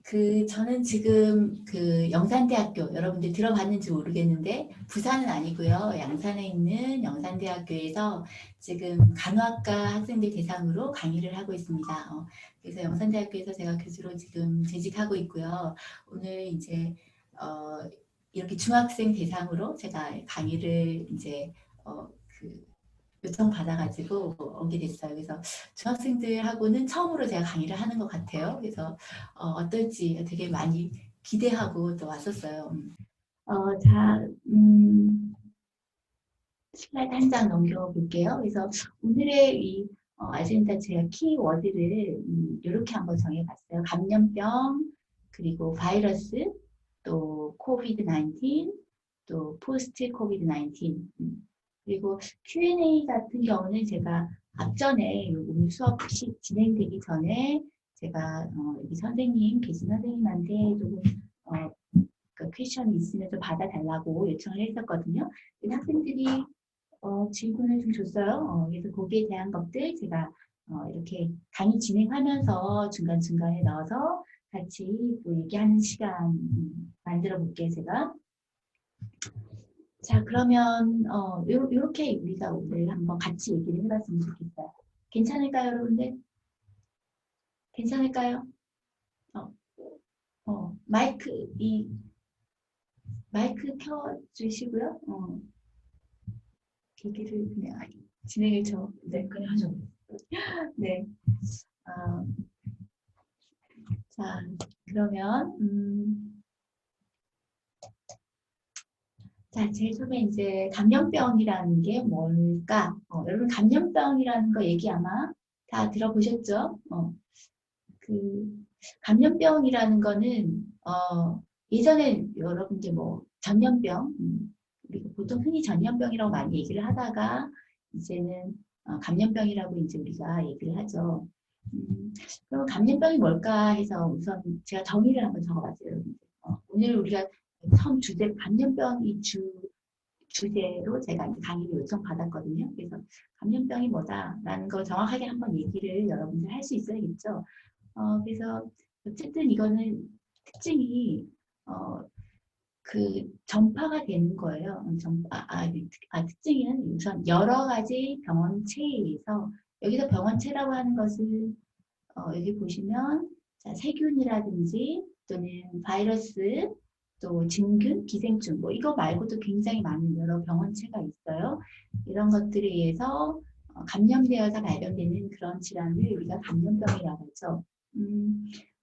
저는 지금 영산대학교, 여러분들 들어봤는지 모르겠는데, 부산은 아니고요. 양산에 있는 영산대학교에서 지금 간호학과 학생들 대상으로 강의를 하고 있습니다. 그래서 영산대학교에서 제가 교수로 지금 재직하고 있고요. 오늘 이제, 이렇게 중학생 대상으로 제가 강의를 이제, 요청받아가지고 오게 됐어요. 그래서 중학생들하고는 처음으로 제가 강의를 하는 것 같아요. 그래서 어떨지 되게 많이 기대하고 또 왔었어요. 자, 슬라이드 한 장 넘겨볼게요. 그래서 오늘의 이 아젠다 제가 키워드를 이렇게 한번 정해봤어요. 감염병, 그리고 바이러스, 또 코비드 19, 또 포스트 코비드 19. 그리고 Q&A 같은 경우는 제가 앞전에 오늘 수업이 진행되기 전에 제가 여기 선생님, 계신 선생님한테 조금 퀘션이 있으면 좀 받아달라고 요청을 했었거든요. 학생들이 질문을 좀 줬어요. 그래서 거기에 대한 것들 제가 이렇게 강의 진행하면서 중간중간에 넣어서 같이 또 얘기하는 시간 만들어 볼게요, 제가. 자, 그러면 이렇게 우리가 오늘 한번 같이 얘기를 해봤으면 좋겠어요. 괜찮을까요, 여러분들? 괜찮을까요? 마이크 마이크 켜주시고요. 기기를 그냥 진행을 네, 그냥 하죠. 네. 자, 그러면 자, 제일 처음에 이제 감염병이라는 게 뭘까? 여러분 감염병이라는 거 얘기 아마 다 들어보셨죠? 감염병이라는 거는 예전에 여러분들 뭐 전염병, 우리가 보통 흔히 전염병이라고 많이 얘기를 하다가 이제는 감염병이라고 이제 우리가 얘기를 하죠. 그럼 감염병이 뭘까 해서 우선 제가 정의를 한번 적어봤어요, 여러분들. 오늘 우리가 처음 주제 감염병이 주제로 제가 강의를 요청받았거든요. 그래서 감염병이 뭐다라는 걸 정확하게 한번 얘기를 여러분들 할 수 있어야겠죠. 그래서 어쨌든 이거는 특징이 전파가 되는 거예요. 특징은 우선 여러 가지 병원체에서 여기서 병원체라고 하는 것은 여기 보시면 자, 세균이라든지 또는 바이러스 또 진균, 기생충 뭐 이거 말고도 굉장히 많은 여러 병원체가 있어요. 이런 것들에 의해서 감염되어서 발병되는 그런 질환을 우리가 감염병이라고 하죠.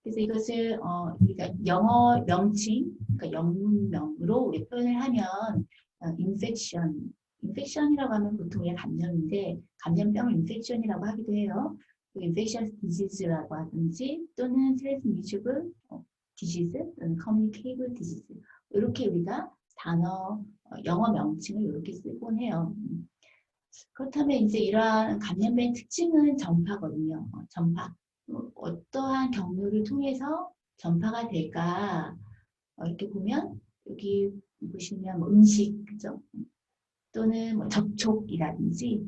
그래서 이것을 우리가 영어 명칭, 그러니까 영문명으로 우리 표현을 하면 인펙션이라고 하면 보통 우리가 감염인데 감염병을 인펙션이라고 하기도 해요. infectious disease라고 하든지 또는 transmissible disease 또는 communicable disease 이렇게 우리가 단어 영어 명칭을 이렇게 쓰곤 해요. 그렇다면 이제 이러한 감염병의 특징은 전파거든요. 전파. 어떠한 경로를 통해서 전파가 될까? 이렇게 보면 여기 보시면 뭐 음식, 그죠? 또는 뭐 접촉이라든지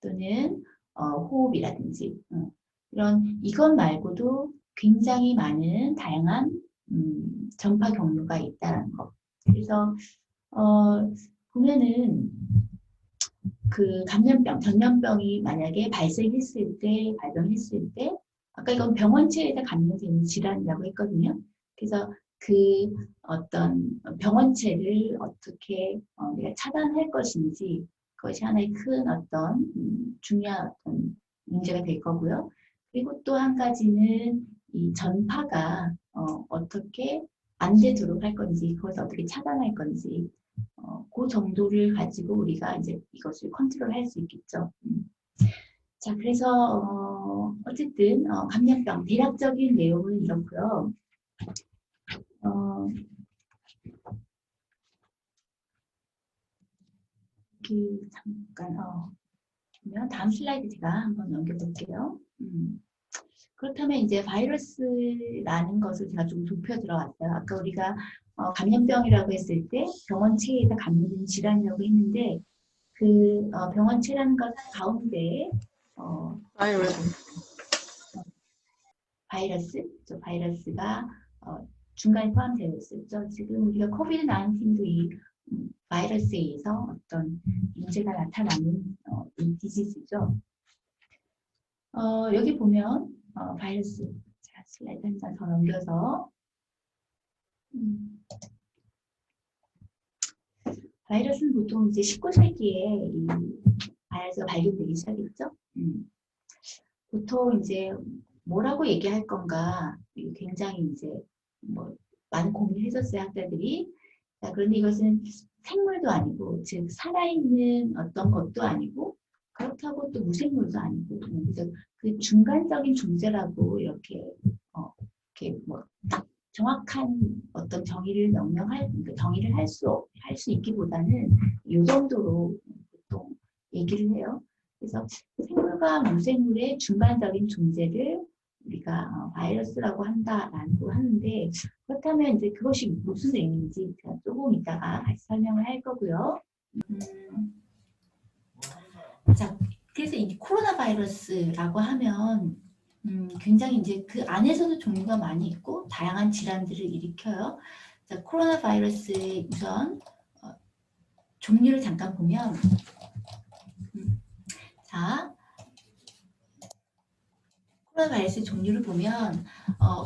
또는 호흡이라든지 이것 말고도 굉장히 많은 다양한 전파 경로가 있다는 것. 그래서 보면은 감염병, 전염병이 만약에 발병했을 때 아까 이건 병원체에서 감염되는 질환이라고 했거든요. 그래서 어떤 병원체를 어떻게 우리가 차단할 것인지 그것이 하나의 큰 어떤 중요한 어떤 문제가 될 거고요. 그리고 또 한 가지는 이 전파가 어떻게 안 되도록 할 건지 그것을 어떻게 차단할 건지 그 정도를 가지고 우리가 이제 이것을 컨트롤할 수 있겠죠. 자, 그래서 어쨌든 감염병 대략적인 내용은 이렇고요. 잠깐 그러면 다음 슬라이드 제가 한번 넘겨볼게요. 그렇다면 이제 바이러스라는 것을 제가 좀 좁혀 들어왔어요. 아까 우리가 감염병이라고 했을 때 병원체에서 감염된 질환이라고 했는데 병원체라는 것 가운데 바이러스가 중간에 포함되어 있었죠. 지금 우리가 코비드 19도 이 바이러스에 의해서 어떤 문제가 나타나는 이 디지즈죠. 여기 보면 바이러스, 자, 슬라이드 한 장 더 넘겨서 바이러스는 보통 이제 19세기에 이 바이러스가 발견되기 시작했죠. 보통 이제 뭐라고 얘기할 건가 굉장히 이제 뭐 많은 고민을 했었어요, 학자들이. 자, 그런데 이것은 생물도 아니고, 즉 살아있는 어떤 것도 아니고, 그렇다고 또 무생물도 아니고, 그래서 그 중간적인 존재라고 이렇게 이렇게 뭐 딱 정확한 어떤 정의를 명명할 정의를 할 수 있기보다는 이 정도로 보통 얘기를 해요. 그래서 생물과 무생물의 중간적인 존재를 우리가 바이러스라고 한다라고 하는데, 그렇다면 이제 그것이 무슨 의미인지 제가 조금 이따가 같이 설명을 할 거고요. 자, 그래서 이 코로나 바이러스라고 하면 굉장히 이제 그 안에서도 종류가 많이 있고 다양한 질환들을 일으켜요. 자, 코로나 바이러스의 우선 종류를 잠깐 보면, 자, 코로나 바이러스 종류를 보면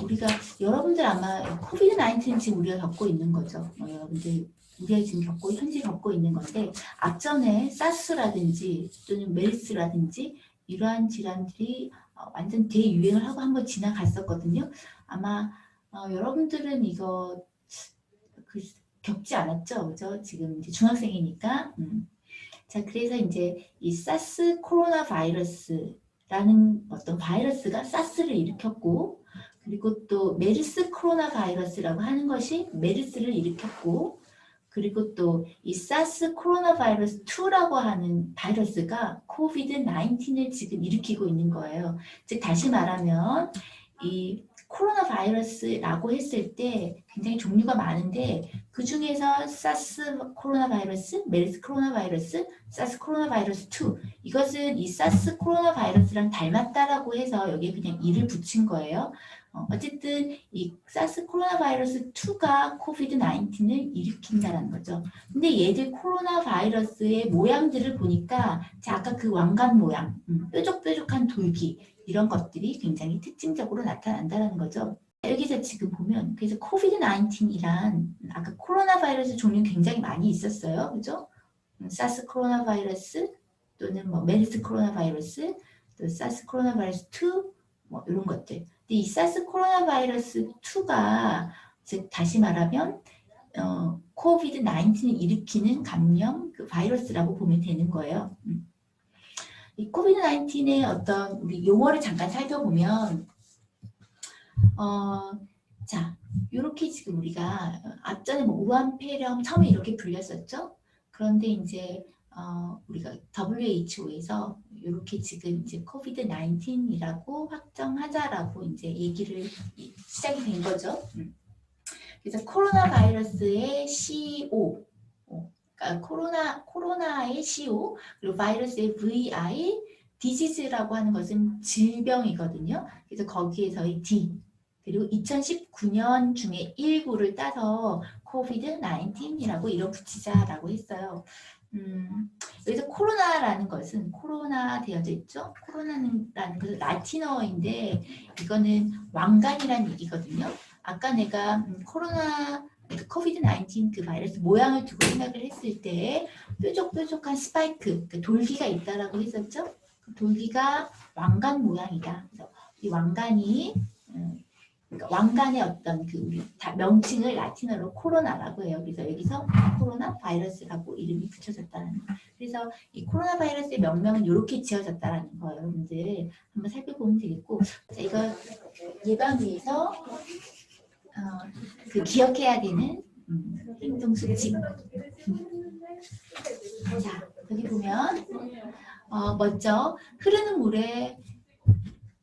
우리가 여러분들 아마 코비드 19 지금 우리가 겪고 있는 거죠. 여러분들 우리가 지금 현재 겪고 있는 건데, 앞전에 사스라든지 또는 메르스라든지 이러한 질환들이 완전 대유행을 하고 한번 지나갔었거든요. 아마 여러분들은 이거 겪지 않았죠, 그죠? 지금 이제 중학생이니까. 자, 그래서 이제 이 사스 코로나 바이러스라는 어떤 바이러스가 사스를 일으켰고, 그리고 또 메르스 코로나 바이러스라고 하는 것이 메르스를 일으켰고, 그리고 또 이 사스 코로나 바이러스 2라고 하는 바이러스가 코비드 19을 지금 일으키고 있는 거예요. 즉 다시 말하면 이 코로나 바이러스라고 했을 때 굉장히 종류가 많은데, 그 중에서 사스 코로나 바이러스, 메르스 코로나 바이러스, 사스 코로나 바이러스 2, 이것은 이 사스 코로나 바이러스랑 닮았다라고 해서 여기에 그냥 이를 붙인 거예요. 어쨌든 이 사스 코로나 바이러스 2가 코비드 19을 일으킨다는 거죠. 근데 얘들 코로나 바이러스의 모양들을 보니까, 자, 아까 그 왕관 모양, 뾰족뾰족한 돌기, 이런 것들이 굉장히 특징적으로 나타난다는 거죠. 여기서 지금 보면, 그래서 코비드 19이란 아까 코로나 바이러스 종류 굉장히 많이 있었어요, 그죠? 사스 코로나 바이러스 또는 뭐 메르스 코로나 바이러스, 또 사스 코로나 바이러스 2, 뭐 이런 것들. 근데 이 사스 코로나 바이러스 2가 즉 다시 말하면 코비드 19을 일으키는 감염 그 바이러스라고 보면 되는 거예요. 이 코비드 19의 어떤 우리 용어를 잠깐 살펴보면, 자, 이렇게 지금 우리가 앞전에 뭐 우한폐렴 처음에 이렇게 불렸었죠. 그런데 이제 우리가 WHO에서 이렇게 지금 이제 코비드 19이라고 확정하자라고 이제 얘기를 시작이 된 거죠. 그래서 코로나 바이러스의 CO, 그러니까 코로나의 CO, 그리고 바이러스의 VI, 디지즈라고 하는 것은 질병이거든요. 그래서 거기에서의 D, 그리고 2019년 중에 19를 따서 코비드 19이라고 이름 붙이자라고 했어요. 그래서 코로나라는 것은 코로나 되어져 있죠. 코로나라는 것은 라틴어인데 이거는 왕관이라는 얘기거든요. 아까 내가 코비드 19 그 바이러스 모양을 두고 생각을 했을 때 뾰족뾰족한 스파이크, 그 돌기가 있다라고 했었죠. 그 돌기가 왕관 모양이다. 그래서 이 왕관이 그러니까 왕관의 어떤 그 우리 명칭을 라틴어로 코로나라고 해요. 그래서 여기서 코로나 바이러스라고 이름이 붙여졌다는 거. 그래서 이 코로나 바이러스의 명명은 이렇게 지어졌다는 거예요. 여러분들 한번 살펴보면 되겠고, 자, 이거 예방 위해서 그 기억해야 되는 행동 수칙. 자, 여기 보면 먼저 흐르는 물에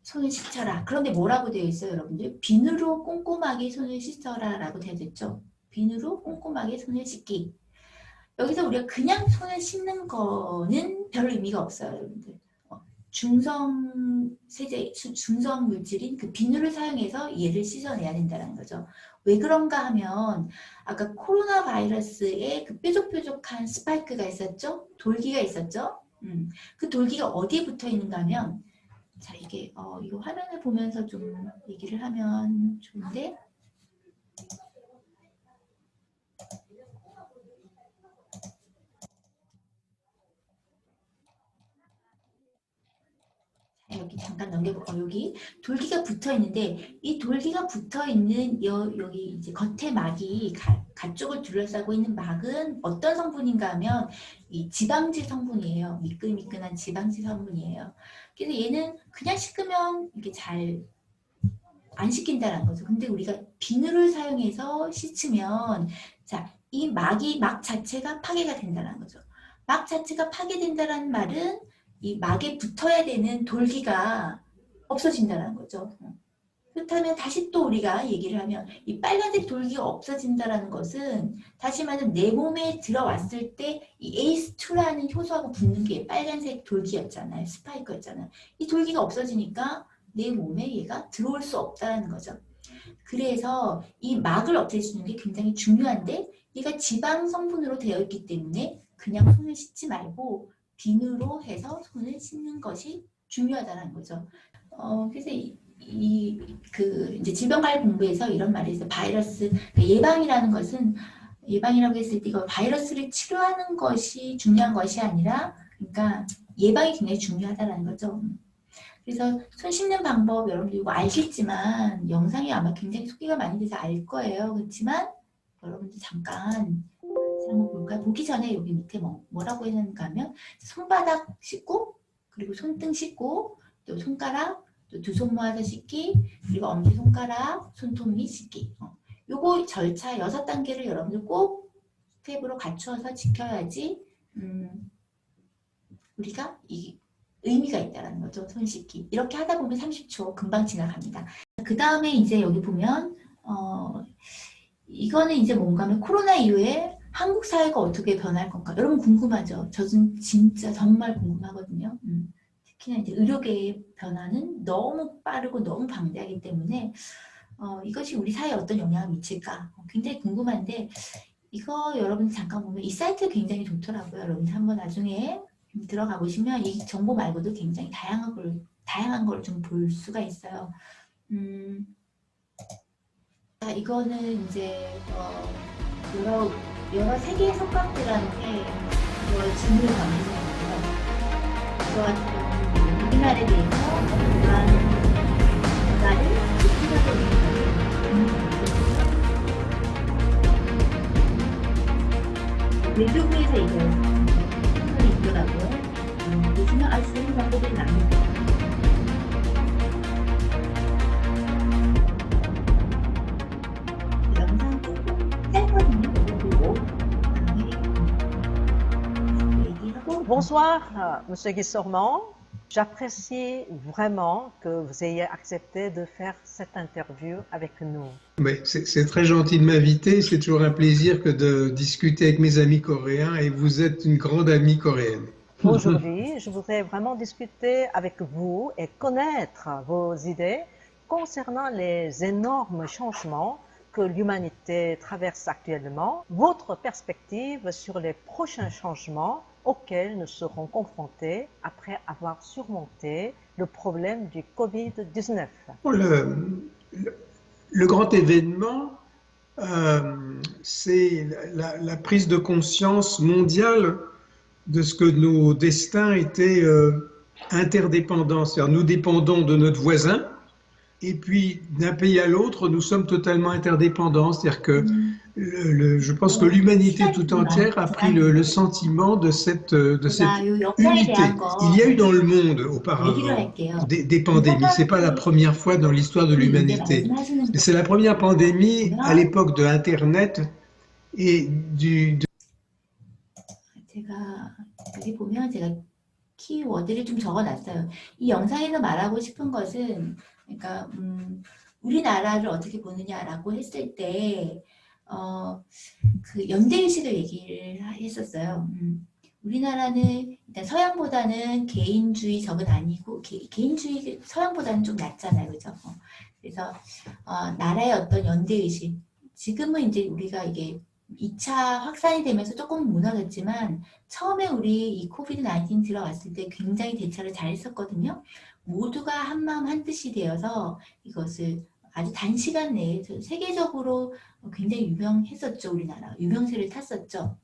손을 씻어라. 그런데 뭐라고 되어 있어요, 여러분들? 비누로 꼼꼼하게 손을 씻어라 라고 되어 있죠. 비누로 꼼꼼하게 손을 씻기. 여기서 우리가 그냥 손을 씻는 거는 별 의미가 없어요, 여러분들. 중성 세제, 중성 물질인 그 비누를 사용해서 얘를 씻어내야 된다는 거죠. 왜 그런가 하면 아까 코로나 바이러스에 그 뾰족뾰족한 스파이크가 있었죠? 돌기가 있었죠? 그 돌기가 어디에 붙어 있는가 하면 자 이게 이거 화면을 보면서 좀 얘기를 하면 좋은데 여기 잠깐 넘겨볼까? 여기 돌기가 붙어 있는데 이 돌기가 붙어 있는 여기 이제 겉에 막이 가쪽을 둘러싸고 있는 막은 어떤 성분인가 하면 이 지방지 성분이에요. 미끌미끌한 지방지 성분이에요. 그래서 얘는 그냥 씻으면 이게 잘 안 씻긴다는 거죠. 근데 우리가 비누를 사용해서 씻으면 자, 이 막 자체가 파괴가 된다는 거죠. 막 자체가 파괴된다는 말은 이 막에 붙어야 되는 돌기가 없어진다는 거죠. 그렇다면 다시 또 우리가 얘기를 하면 이 빨간색 돌기가 없어진다는 것은 다시 말하면 내 몸에 들어왔을 때 이 ACE2라는 효소하고 붙는 게 빨간색 돌기였잖아요. 스파이크였잖아요. 이 돌기가 없어지니까 내 몸에 얘가 들어올 수 없다는 거죠. 그래서 이 막을 없애주는 게 굉장히 중요한데 얘가 지방 성분으로 되어 있기 때문에 그냥 손을 씻지 말고 비누로 해서 손을 씻는 것이 중요하다는 거죠. 그래서 이제 질병관리본부에서 이런 말이 있어요. 바이러스 예방이라는 것은 예방이라고 했을 때 이거 바이러스를 치료하는 것이 중요한 것이 아니라 그러니까 예방이 굉장히 중요하다는 거죠. 그래서 손 씻는 방법 여러분들 이거 알겠지만 영상이 아마 굉장히 소개가 많이 돼서 알 거예요. 그렇지만 여러분들 잠깐 한번 볼까요? 보기 전에 여기 밑에 뭐라고 해놨는가 하면 손바닥 씻고 그리고 손등 씻고 또 손가락 또 두 손 모아서 씻기 그리고 엄지손가락 손톱 밑 씻기 요거 절차 6단계를 여러분들 꼭 스텝으로 갖추어서 지켜야지 우리가 이 의미가 있다는 거죠. 손 씻기. 이렇게 하다 보면 30초 금방 지나갑니다. 그 다음에 이제 여기 보면 이거는 이제 뭔가 하면 코로나 이후에 한국 사회가 어떻게 변할 건가? 여러분 궁금하죠? 저는 진짜 정말 궁금하거든요. 특히나 이제 의료계의 변화는 너무 빠르고 너무 방대하기 때문에 이것이 우리 사회에 어떤 영향을 미칠까? 굉장히 궁금한데 이거 여러분 잠깐 보면 이 사이트 굉장히 좋더라고요. 여러분 한번 나중에 들어가 보시면 이 정보 말고도 굉장히 다양한 걸 좀 볼 수가 있어요. 자, 이거는 이제 여러 세계 석학들한테 질문을 받는 거고요. 이거 같은 경우는 우리나라에 대해서 어떠한 문화를 외교부에서 이제 있더라고요. 보시면 아주 좋은 정보들이 나옵니다. 영상 짧거든요. 보고 얘기하고. Bonsoir, Monsieur Guissormand. J'apprécie vraiment que vous ayez accepté de faire cette interview avec nous. C'est très gentil de m'inviter. C'est toujours un plaisir que de discuter avec mes amis coréens et vous êtes une grande amie coréenne. Aujourd'hui, je voudrais vraiment discuter avec vous et connaître vos idées concernant les énormes changements que l'humanité traverse actuellement, votre perspective sur les prochains changements auxquels nous serons confrontés après avoir surmonté le problème du Covid-19. Le grand événement, c'est la prise de conscience mondiale de ce que nos destins étaient interdépendants. C'est-à-dire nous dépendons de notre voisin et puis d'un pays à l'autre, nous sommes totalement interdépendants. C'est-à-dire que je pense que l'humanité tout entière a pris le sentiment de cette unité. Il y a eu dans le monde auparavant des pandémies. C'est pas la première fois dans l'histoire de l'humanité. C'est la première pandémie à l'époque de Internet et 제가 여기 보면 제가 키워드를 좀 적어놨어요. 이 영상에서 말하고 싶은 것은 그러니까 우리나라를 어떻게 보느냐라고 했을 때 그 연대의식을 얘기를 했었어요. 우리나라는 일단 서양보다는 개인주의적은 아니고 개인주의 서양보다는 좀 낫잖아요, 그죠? 그래서 나라의 어떤 연대의식 지금은 이제 우리가 이게 2차 확산이 되면서 조금 무너졌지만 처음에 우리 이 코비드 19 들어왔을 때 굉장히 대처를 잘했었거든요. 모두가 한마음 한뜻이 되어서 이것을 아주 단시간 내에 세계적으로 굉장히 유명했었죠. 우리나라 유명세를 탔었죠.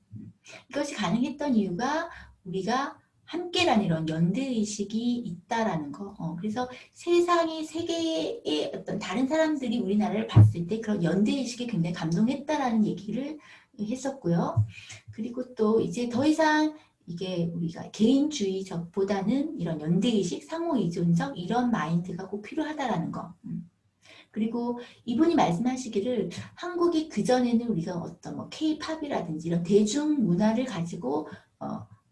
이것이 가능했던 이유가 우리가 함께라는 이런 연대의식이 있다라는 거. 그래서 세상의 세계의 어떤 다른 사람들이 우리나라를 봤을 때 그런 연대의식에 굉장히 감동했다라는 얘기를 했었고요. 그리고 또 이제 더 이상 이게 우리가 개인주의적보다는 이런 연대의식, 상호의존적 이런 마인드가 꼭 필요하다라는 거. 그리고 이분이 말씀하시기를 한국이 그전에는 우리가 어떤 뭐 K-팝이라든지 이런 대중문화를 가지고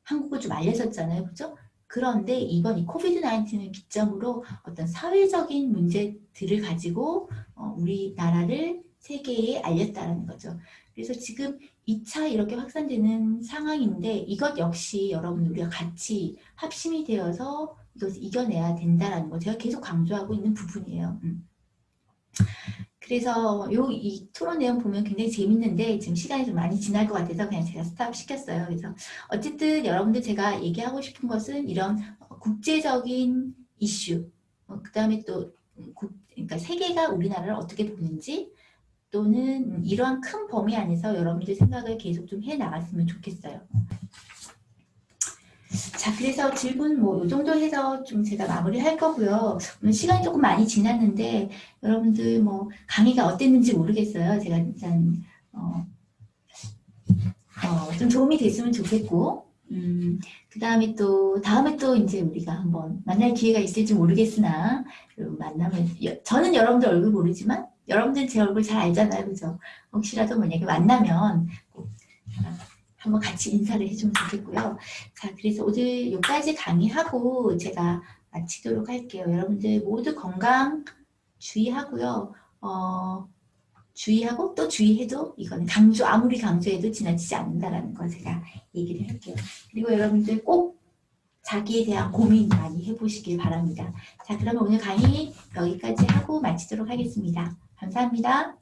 한국을 좀 알렸었잖아요. 그죠? 그런데 이번 이 코비드 19을 기점으로 어떤 사회적인 문제들을 가지고 우리나라를 세계에 알렸다는 거죠. 그래서 지금 2차 이렇게 확산되는 상황인데 이것 역시 여러분 우리가 같이 합심이 되어서 이것을 이겨내야 된다는 거 제가 계속 강조하고 있는 부분이에요. 그래서 이 토론 내용 보면 굉장히 재밌는데 지금 시간이 좀 많이 지날 것 같아서 그냥 제가 스탑 시켰어요. 그래서 어쨌든 여러분들 제가 얘기하고 싶은 것은 이런 국제적인 이슈, 그 다음에 또 그러니까 세계가 우리나라를 어떻게 보는지 또는 이러한 큰 범위 안에서 여러분들 생각을 계속 좀 해나갔으면 좋겠어요. 자, 그래서 질문 뭐 이 정도 해서 좀 제가 마무리할 거고요. 오늘 시간이 조금 많이 지났는데 여러분들 뭐 강의가 어땠는지 모르겠어요. 제가 일단 좀 도움이 됐으면 좋겠고 다음에 또 이제 우리가 한번 만날 기회가 있을지 모르겠으나 만나면 저는 여러분들 얼굴 모르지만 여러분들은 제 얼굴 잘 알잖아요. 그죠? 혹시라도 만약에 만나면 꼭 한번 같이 인사를 해주면 좋겠고요. 자, 그래서 오늘 여기까지 강의하고 제가 마치도록 할게요. 여러분들 모두 건강 주의하고요. 주의하고 또 주의해도 이건 아무리 강조해도 지나치지 않는다라는 거 제가 얘기를 할게요. 그리고 여러분들 꼭 자기에 대한 고민 많이 해보시길 바랍니다. 자, 그러면 오늘 강의 여기까지 하고 마치도록 하겠습니다. 감사합니다.